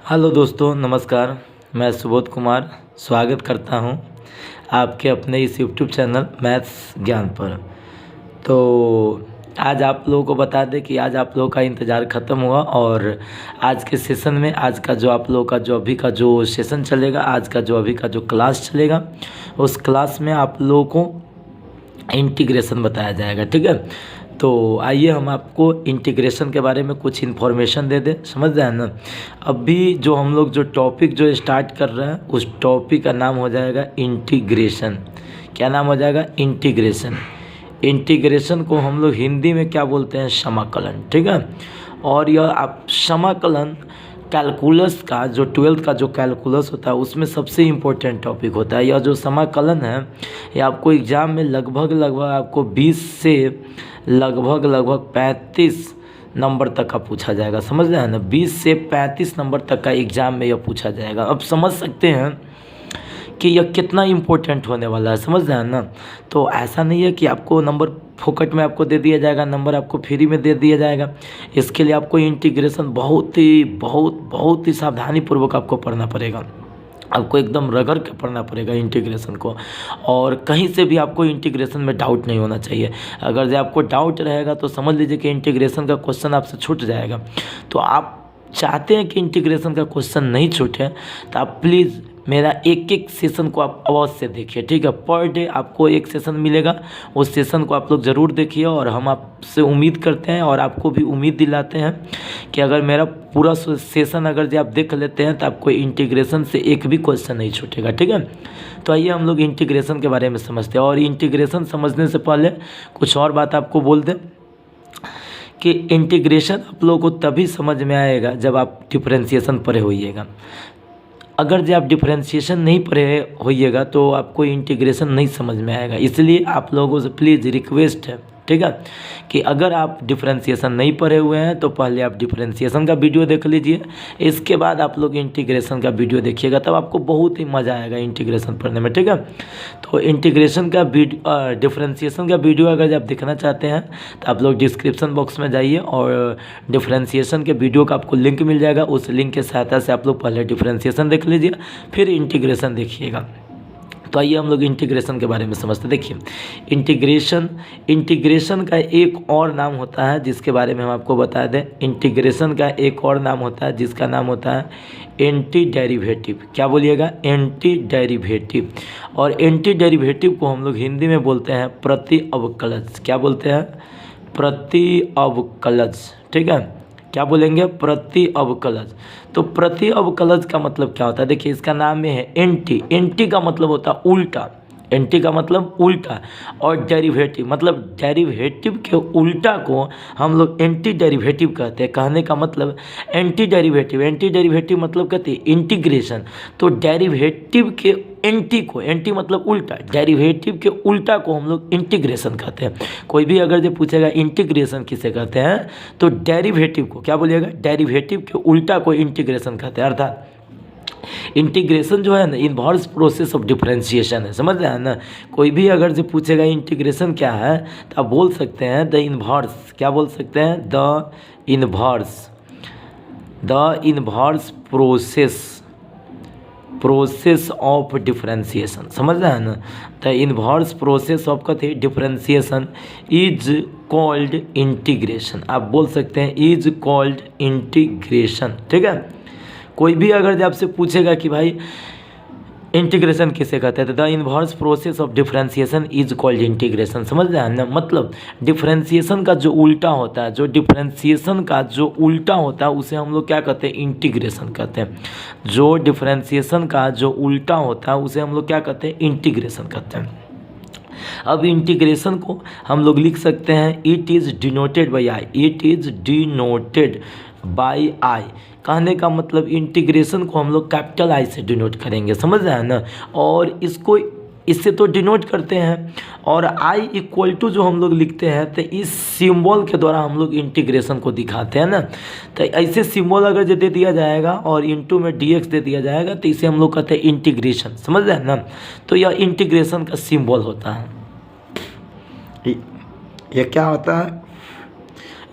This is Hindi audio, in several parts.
हेलो दोस्तों, नमस्कार। मैं सुबोध कुमार स्वागत करता हूं आपके अपने इस यूट्यूब चैनल मैथ्स ज्ञान पर। तो आज आप लोगों को बता दें कि आज आप लोगों का इंतज़ार ख़त्म हुआ और आज के सेशन में आज का जो आप लोगों का जो अभी का जो सेशन चलेगा, आज का जो अभी का जो क्लास चलेगा, उस क्लास में आप लोगों को इंटीग्रेशन बताया जाएगा। ठीक है, तो आइए हम आपको इंटीग्रेशन के बारे में कुछ इन्फॉर्मेशन दे दें। समझ रहे हैं ना। अभी जो हम लोग जो टॉपिक जो स्टार्ट कर रहे हैं, उस टॉपिक का नाम हो जाएगा इंटीग्रेशन। क्या नाम हो जाएगा? इंटीग्रेशन। इंटीग्रेशन को हम लोग हिंदी में क्या बोलते हैं? समाकलन। ठीक है, और यह आप समाकलन कैलकुलस का जो 12th का जो कैलकुलस होता है उसमें सबसे इम्पोर्टेंट टॉपिक होता है। यह जो समाकलन है ये आपको एग्ज़ाम में लगभग आपको 20 से लगभग 35 नंबर तक का पूछा जाएगा। समझ रहे हैं ना, 20 से 35 नंबर तक का एग्ज़ाम में यह पूछा जाएगा। अब समझ सकते हैं कि यह कितना इम्पोर्टेंट होने वाला है। समझ रहे हैं ना। तो ऐसा नहीं है कि आपको नंबर फोकट में आपको दे दिया जाएगा, नंबर आपको फ्री में दे दिया जाएगा। इसके लिए आपको इंटीग्रेशन बहुत ही सावधानी पूर्वक आपको पढ़ना पड़ेगा। आपको एकदम रगड़ के पढ़ना पड़ेगा इंटीग्रेशन को, और कहीं से भी आपको इंटीग्रेशन में डाउट नहीं होना चाहिए। अगर जो आपको डाउट रहेगा तो समझ लीजिए कि इंटीग्रेशन का क्वेश्चन आपसे छूट जाएगा। तो आप चाहते हैं कि इंटीग्रेशन का क्वेश्चन नहीं छूटे, तो आप प्लीज़ मेरा एक सेशन को आप अवश्य देखिए। ठीक है, पर डे आपको एक सेशन मिलेगा, उस सेशन को आप लोग ज़रूर देखिए। और हम आपसे उम्मीद करते हैं और आपको भी उम्मीद दिलाते हैं कि अगर मेरा पूरा सेशन अगर जो आप देख लेते हैं तो आपको इंटीग्रेशन से एक भी क्वेश्चन नहीं छूटेगा। ठीक है, तो आइए हम लोग इंटीग्रेशन के बारे में समझते हैं। और इंटीग्रेशन समझने से पहले कुछ और बात आपको बोल दें कि इंटीग्रेशन आप लोगों को तभी समझ में आएगा जब आप डिफरेंशिएशन पढ़े होइएगा। अगर जब आप डिफरेंशिएशन नहीं पढ़े होइएगा तो आपको इंटीग्रेशन नहीं समझ में आएगा। इसलिए आप लोगों से प्लीज़ रिक्वेस्ट है, ठीक है, कि अगर आप डिफरेंशिएशन नहीं पढ़े हुए हैं तो पहले आप डिफरेंशिएशन का वीडियो देख लीजिए, इसके बाद आप लोग इंटीग्रेशन का वीडियो देखिएगा, तब आपको बहुत ही मज़ा आएगा इंटीग्रेशन पढ़ने में। ठीक है, तो इंटीग्रेशन का डिफरेंशिएशन का वीडियो अगर आप देखना चाहते हैं तो आप लोग डिस्क्रिप्शन बॉक्स में जाइए और डिफरेंशिएशन के वीडियो का आपको लिंक मिल जाएगा। उस लिंक की सहायता से आप लोग पहले डिफरेंशिएशन देख लीजिए, फिर इंटीग्रेशन देखिएगा। तो आइए हम लोग इंटीग्रेशन के बारे में समझते हैं। देखिए, इंटीग्रेशन का एक और नाम होता है जिसके बारे में हम आपको बता दें। इंटीग्रेशन का एक और नाम होता है जिसका नाम होता है एंटी डेरिवेटिव। क्या बोलिएगा? Anti derivative. और एंटी डेरिवेटिव को हम लोग हिंदी में बोलते हैं प्रति अवकलज। क्या बोलते हैं? प्रति अवकलज। ठीक है, क्या बोलेंगे? प्रति अवकलज। तो प्रति अवकलज का मतलब क्या होता है? देखिए, इसका नाम में है एंटी। एंटी का मतलब होता है उल्टा। एंटी का मतलब उल्टा, और डेरिवेटिव मतलब डेरिवेटिव के उल्टा को हम लोग एंटी डेरिवेटिव कहते हैं। कहने का मतलब एंटी डेरिवेटिव मतलब कहते हैं इंटीग्रेशन। तो डेरिवेटिव के एंटी को, एंटी मतलब उल्टा, डेरिवेटिव के उल्टा को हम लोग इंटीग्रेशन कहते हैं। कोई भी अगर जो पूछेगा इंटीग्रेशन किसे कहते हैं तो डेरिवेटिव को, क्या बोलिएगा? डेरिवेटिव के उल्टा को इंटीग्रेशन कहते हैं। अर्थात इंटीग्रेशन जो है ना, इन्वर्स प्रोसेस ऑफ डिफरेंशिएशन है। समझ रहे हैं ना। कोई भी अगर जो पूछेगा इंटीग्रेशन क्या है तो आप बोल सकते हैं द इन्वर्स। क्या बोल सकते हैं? The inverse process of differentiation. समझ रहे हैं ना। द इन्वर्स प्रोसेस ऑफ कहते हैं डिफरेंशिएशन इज कॉल्ड इंटीग्रेशन। आप बोल सकते हैं इज कॉल्ड इंटीग्रेशन। ठीक है, कोई भी अगर आपसे पूछेगा कि भाई इंटीग्रेशन किसे कहते हैं तो the inverse process of differentiation is called integration. समझ रहे हैं ना। मतलब डिफरेंशिएशन का जो उल्टा होता है, उसे हम लोग क्या कहते हैं? इंटीग्रेशन कहते हैं। जो डिफरेंशिएशन का जो उल्टा होता है उसे हम लोग क्या कहते हैं? इंटीग्रेशन कहते हैं। अब इंटीग्रेशन को हम लोग लिख सकते हैं it is denoted by I. It is denoted by I. कहने का मतलब इंटीग्रेशन को हम लोग कैपिटल आई से डिनोट करेंगे। समझ रहे हैं ना। और इसको इससे तो डिनोट करते हैं, और आई इक्वल टू जो हम लोग लिखते हैं तो इस सिंबल के द्वारा हम लोग इंटीग्रेशन को दिखाते हैं ना। तो ऐसे सिंबल अगर जो दे दिया जाएगा और इंटू में dx दे दिया जाएगा तो इसे हम लोग कहते हैं इंटीग्रेशन। समझ रहे हैं ना। तो यह इंटीग्रेशन का सिंबल होता है। यह क्या होता है?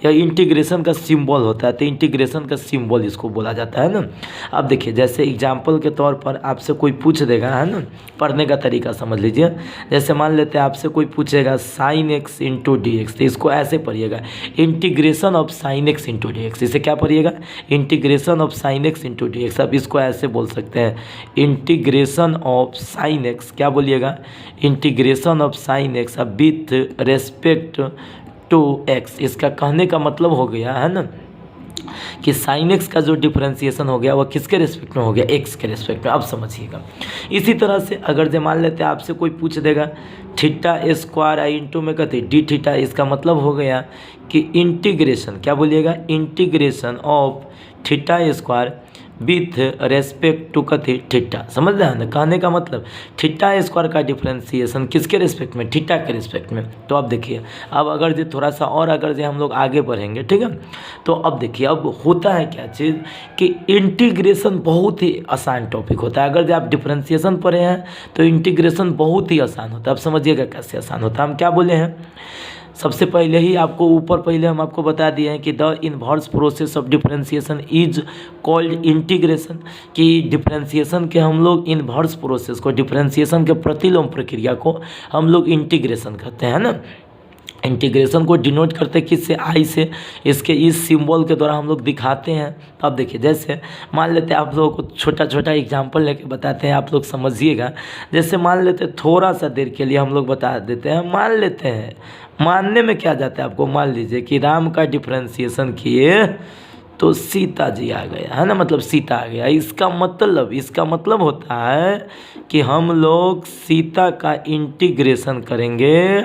या इंटीग्रेशन का सिंबल होता है, तो इंटीग्रेशन का सिंबल इसको बोला जाता है ना। अब देखिए जैसे एग्जाम्पल के तौर पर आपसे कोई पूछ देगा, है ना, पढ़ने का तरीका समझ लीजिए। जैसे मान लेते हैं आपसे कोई पूछेगा sine x into D x, तो इसको ऐसे पढ़िएगा integration of sine x into D x. इसे क्या पढ़िएगा, integration of sine x into D x. अब इसको ऐसे बोल सकते हैं इंटीग्रेशन ऑफ साइन एक्स, क्या बोलिएगा, इंटीग्रेशन ऑफ साइन एक्स अब विथ रेस्पेक्ट टू एक्स। इसका कहने का मतलब हो गया, है ना, कि साइन एक्स का जो डिफरेंशिएशन हो गया वह किसके रिस्पेक्ट में हो गया, एक्स के रिस्पेक्ट में। अब समझिएगा इसी तरह से अगर जो मान लेते हैं आपसे कोई पूछ देगा थीटा स्क्वायर आई इंटू में कहते डी थीटा, इसका मतलब हो गया कि इंटीग्रेशन, क्या बोलिएगा, integration of theta square with respect to कथी थीटा। समझ रहे हैं ना, कहने का मतलब थीटा स्क्वायर का डिफरेंशिएशन किसके रिस्पेक्ट में, थीटा के रिस्पेक्ट में। तो अब देखिए अब अगर जो थोड़ा सा और अगर जो हम लोग आगे बढ़ेंगे, ठीक है, तो अब देखिए अब होता है क्या चीज़ कि इंटीग्रेशन बहुत ही आसान टॉपिक होता है। अगर जो आप डिफरेंशिएशन पढ़े हैं तो इंटीग्रेशन बहुत ही आसान होता है। अब समझिएगा कैसे आसान होता है। हम क्या बोले हैं, सबसे पहले ही आपको ऊपर पहले हम आपको बता दिए हैं कि the inverse process of differentiation is called integration, कि डिफरेंशिएशन के हम लोग इन्वर्स प्रोसेस को, डिफरेंशिएशन के प्रतिलोम प्रक्रिया को हम लोग इंटीग्रेशन कहते हैं ना। इंटीग्रेशन को डिनोट करते किससे, आई से, इसके इस सिंबल के द्वारा हम लोग दिखाते हैं। तो अब देखिए जैसे मान लेते हैं आप लोगों को छोटा छोटा एग्जांपल लेके बताते हैं, आप लोग समझिएगा। जैसे मान लेते हैं थोड़ा सा देर के लिए हम लोग बता देते हैं, मान लेते हैं, मानने में क्या जाता है आपको, मान लीजिए कि राम का डिफरेंशिएशन किए तो सीता जी आ गया, है ना, मतलब सीता आ गया। इसका मतलब होता है कि हम लोग सीता का इंटीग्रेशन करेंगे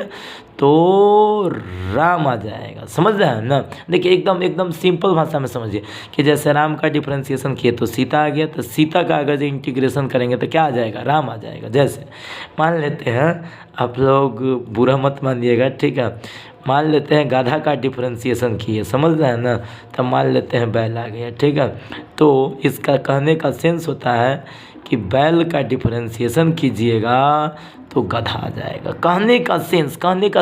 तो राम आ जाएगा। समझ रहे हैं ना, देखिए एकदम सिंपल भाषा में समझिए कि जैसे राम का डिफरेंशिएशन किए तो सीता आ गया, तो सीता का अगर जो इंटीग्रेशन करेंगे तो क्या आ जाएगा, राम आ जाएगा। जैसे मान लेते हैं, आप लोग बुरा मत मानिएगा, ठीक है, मान लेते हैं गाधा का डिफरेंशिएशन किए, समझ रहे हैं ना, तब मान लेते हैं बैल आ गया, ठीक है। तो इसका कहने का सेंस होता है कि बैल का डिफरेंशिएशन कीजिएगा तो गधा आ जाएगा। कहने का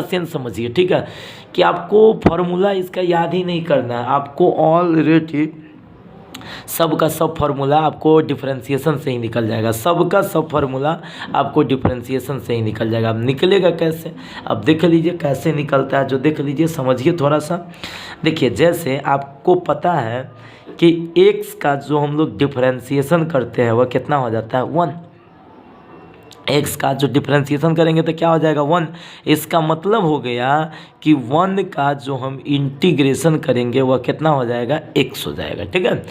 सेंस समझिए, ठीक है, कि आपको फार्मूला इसका याद ही नहीं करना है, आपको ऑलरेडी सब का सब फार्मूला आपको डिफरेंशिएशन से ही निकल जाएगा, सब का सब फार्मूला आपको डिफरेंशिएशन से ही निकल जाएगा। अब निकलेगा कैसे, अब देख लीजिए कैसे निकलता है, जो देख लीजिए समझिए थोड़ा सा। देखिए जैसे आपको पता है कि x का जो हम लोग डिफरेंशिएशन करते हैं वह कितना हो जाता है, 1। x का जो डिफरेंशिएशन करेंगे तो क्या हो जाएगा, 1। इसका मतलब हो गया कि 1 का जो हम इंटीग्रेशन करेंगे वह कितना हो जाएगा, x हो जाएगा, ठीक है।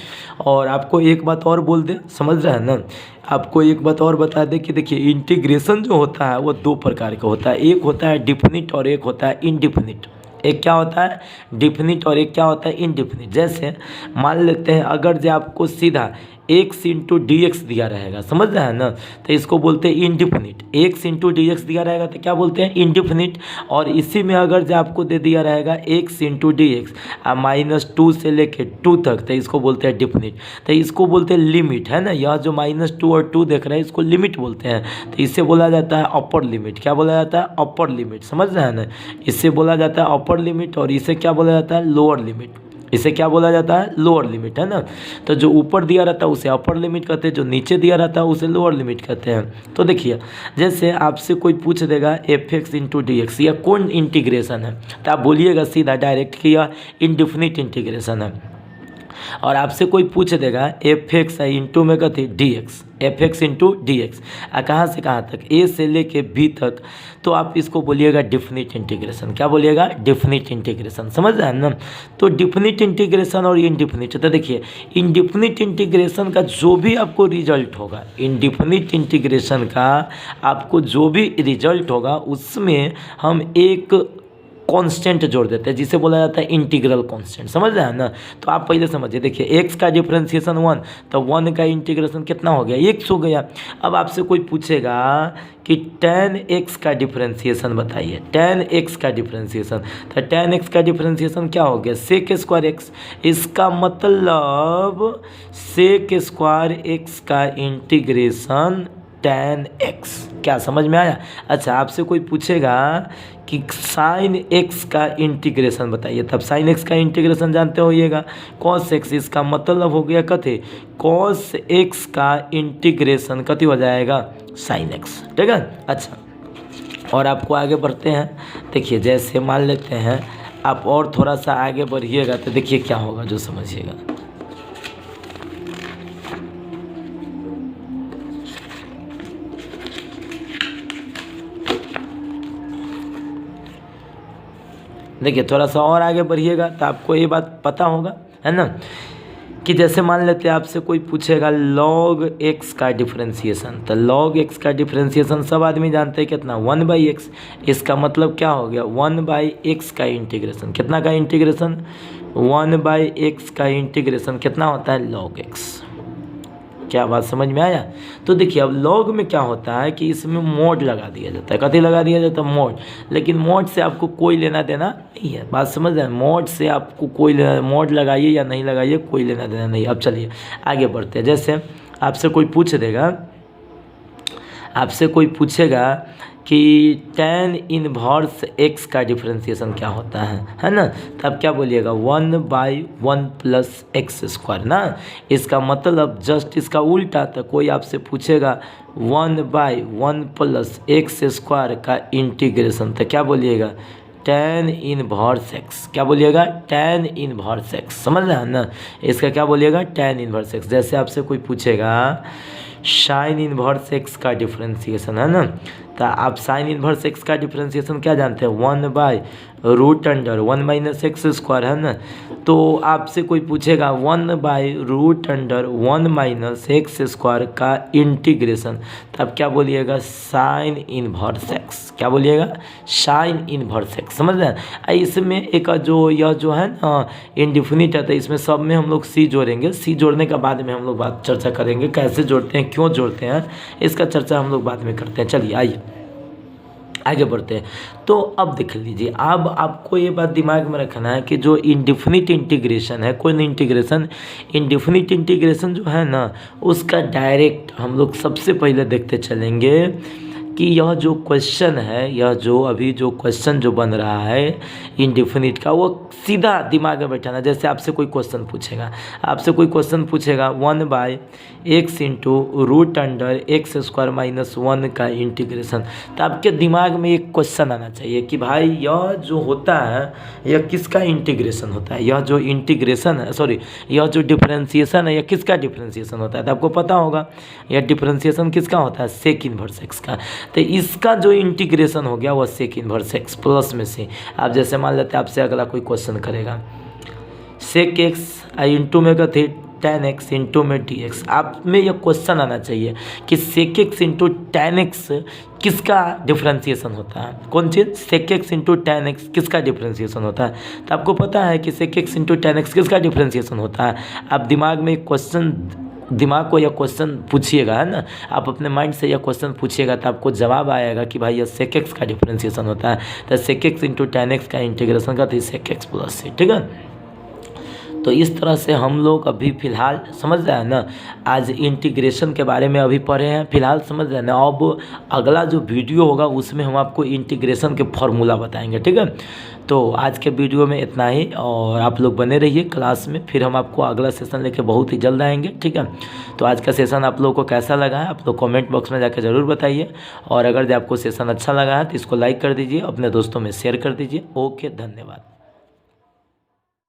और आपको एक बात और बोल दे, समझ रहे हैं ना, आपको एक बात और बता दें कि देखिए इंटीग्रेशन जो होता है वो 2 प्रकार का होता है, एक होता है डिफिनिट और एक होता है इनडिफिनिट। एक क्या होता है डिफिनिट और एक क्या होता है इनडिफिनिट। जैसे मान लेते हैं अगर जो आपको सीधा x इंटू डी एक्स दिया रहेगा, समझ रहे हैं ना, तो इसको बोलते हैं indefinite. x into D x दिया रहेगा तो क्या बोलते हैं, इनडिफिनिट। और इसी में अगर जो आपको दे दिया रहेगा x इंटू डी एक्स -2 से लेके 2 तक, तो इसको बोलते हैं डिफिनिट। तो इसको बोलते हैं लिमिट, है ना, यह जो -2 और 2 देख रहे हैं इसको लिमिट बोलते हैं। तो इससे बोला जाता है अपर लिमिट। क्या बोला जाता है, अपर लिमिट, समझ रहे हैं ना, इससे बोला जाता है अपर लिमिट। और इसे क्या बोला जाता है, लोअर लिमिट। इसे क्या बोला जाता है, लोअर लिमिट, है ना। तो जो ऊपर दिया रहता है उसे अपर लिमिट कहते हैं, जो नीचे दिया रहता है उसे लोअर लिमिट कहते हैं। तो देखिए जैसे आपसे कोई पूछ देगा f(x) इंटू डी एक्स, यह कौन इंटीग्रेशन है, तो आप बोलिएगा सीधा डायरेक्ट कि यह इनडिफिनिट इंटीग्रेशन है। और आपसे कोई पूछ देगा f(x) इंटू में कहते D x, f(x) into D x, कहाँ से कहाँ तक, a से लेके b तक, तो आप इसको बोलिएगा डिफिनिट इंटीग्रेशन। क्या बोलिएगा, डिफिनिट इंटीग्रेशन। समझ रहे हैं ना। तो डिफिनिट इंटीग्रेशन और इनडिफिनिट, तो देखिए इनडिफिनिट इंटीग्रेशन का जो भी आपको रिजल्ट होगा, इनडिफिनिट इंटीग्रेशन का आपको जो भी रिजल्ट होगा उसमें हम एक कांस्टेंट जोड़ देते हैं जिसे बोला जाता है इंटीग्रल कांस्टेंट। समझ रहे हैं ना। तो आप पहले समझिए, देखिए x का डिफरेंशिएशन 1, तो 1 का इंटीग्रेशन कितना हो गया, x हो गया। अब आपसे कोई पूछेगा कि tan x का डिफरेंशिएशन बताइए, tan x का डिफरेंशिएशन, तो tan x का डिफरेंशिएशन क्या हो गया, sec स्क्वायर x। इसका मतलब sec स्क्वायर x का इंटीग्रेशन tan x। क्या समझ में आया? अच्छा, आपसे कोई पूछेगा कि साइन x का इंटीग्रेशन बताइए, तब साइन x का इंटीग्रेशन जानते होइएगा, cos x, इसका मतलब हो गया कथे cos x का इंटीग्रेशन कथी हो जाएगा साइन x, ठीक है। अच्छा, और आपको आगे बढ़ते हैं, देखिए जैसे मान लेते हैं आप और थोड़ा सा आगे बढ़िएगा तो देखिए क्या होगा जो समझिएगा। देखिए थोड़ा सा और आगे बढ़िएगा तो आपको ये बात पता होगा, है ना, कि जैसे मान लेते हैं आपसे कोई पूछेगा log x का डिफरेंशिएशन, तो log x का डिफरेंशिएशन सब आदमी जानते हैं कितना 1/x। इसका मतलब क्या हो गया 1/x का इंटीग्रेशन, कितना का इंटीग्रेशन 1/x का इंटीग्रेशन कितना होता है log x। क्या बात समझ में आया? तो देखिए अब लॉग में क्या होता है कि इसमें मोड लगा दिया जाता है, कथी लगा दिया जाता है मोड, लेकिन मोड से आपको कोई लेना देना नहीं है, बात समझ रहे हैं, मोड से आपको कोई लेना, मोड लगाइए या नहीं लगाइए कोई लेना देना नहीं। अब चलिए आगे बढ़ते हैं, जैसे आपसे कोई पूछ देगा, आपसे कोई पूछेगा कि tan इनवर्स x का डिफरेंशिएशन क्या होता है ना, तब क्या बोलिएगा 1/1 प्लस एक्स स्क्वायर ना, इसका मतलब जस्ट इसका उल्टा, तो कोई आपसे पूछेगा 1/1 प्लस एक्स स्क्वायर का इंटीग्रेशन, तो क्या बोलिएगा tan इनवर्स x, क्या बोलिएगा tan इनवर्स x, समझ रहे हैं ना, इसका क्या बोलिएगा tan इनवर्स x। जैसे आपसे कोई पूछेगा साइन इनवर्स x का डिफरेंशिएशन, है ना, तो आप साइन इनवर्स x का डिफरेंशिएशन क्या जानते हैं 1/√1 माइनस एक्स स्क्वायर, है ना, तो आपसे कोई पूछेगा 1/√1 माइनस एक्स स्क्वायर का इंटीग्रेशन, तो आप क्या बोलिएगा साइन इनवर्स x, क्या बोलिएगा साइन इनवर्स x, समझ रहे हैं। इसमें एक जो यह जो है ना इनडिफिनिट है, तो इसमें सब में हम लोग सी जोड़ेंगे, सी जोड़ने के बाद में हम लोग बात चर्चा करेंगे कैसे जोड़ते हैं, क्यों जोड़ते हैं, इसका चर्चा हम लोग बाद में करते हैं। चलिए आइए आगे बढ़ते हैं। तो अब देख लीजिए, अब आपको ये बात दिमाग में रखना है कि जो इंडिफिनिट इंटीग्रेशन है, कोई इंटीग्रेशन, इंडिफिनिट इंटीग्रेशन जो है ना, उसका डायरेक्ट हम लोग सबसे पहले देखते चलेंगे कि यह जो क्वेश्चन है, यह जो अभी जो क्वेश्चन जो बन रहा है इंडिफिनिट का, वो सीधा दिमाग में बैठाना। जैसे आपसे कोई क्वेश्चन पूछेगा, आपसे कोई क्वेश्चन पूछेगा 1/x into root under x square minus 1 का इंटीग्रेशन, तो आपके दिमाग में एक क्वेश्चन आना चाहिए कि भाई यह जो होता है यह किसका इंटीग्रेशन होता है, यह जो इंटीग्रेशन है, सॉरी यह जो डिफरेंशिएशन है यह किसका डिफरेंशिएशन होता है। तो आपको पता होगा यह डिफरेंशिएशन किसका होता है सेक इनवर्स एक्स का, तो इसका जो इंटीग्रेशन हो गया वह सेक इनवर्स एक्स प्लस में से। आप जैसे मान लेते हैं आपसे अगला कोई क्वेश्चन करेगा सेक एक्स इंटू में का थे tan x इंटू में dx, आप में यह क्वेश्चन आना चाहिए कि sec x into tan x किसका डिफरेंशिएशन होता है, कौन चीज़ sec x into tan x किसका डिफरेंशिएशन होता है। तो आपको पता है कि sec x into tan x किसका डिफरेंशिएशन होता है। आप दिमाग में एक क्वेश्चन, दिमाग को यह क्वेश्चन पूछिएगा, है ना, आप अपने माइंड से यह क्वेश्चन पूछिएगा तो आपको जवाब आएगा कि भाई यह सेक एक्स का डिफरेंशिएशन होता है, तो sec x into tan x का इंटीग्रेशन का तो सेक एक्स प्लस सी, ठीक है। तो इस तरह से हम लोग अभी फ़िलहाल समझ रहे हैं ना, आज इंटीग्रेशन के बारे में अभी पढ़े हैं, फ़िलहाल समझ रहे हैं ना। अब अगला जो वीडियो होगा उसमें हम आपको इंटीग्रेशन के फॉर्मूला बताएंगे, ठीक है। तो आज के वीडियो में इतना ही, और आप लोग बने रहिए क्लास में, फिर हम आपको अगला सेशन लेके बहुत ही जल्द आएंगे, ठीक है। तो आज का सेशन आप लोगों को कैसा लगा है आप लोग कमेंट बॉक्स में जाकर ज़रूर बताइए, और अगर आपको सेशन अच्छा लगा है तो इसको लाइक कर दीजिए, अपने दोस्तों में शेयर कर दीजिए। ओके, धन्यवाद।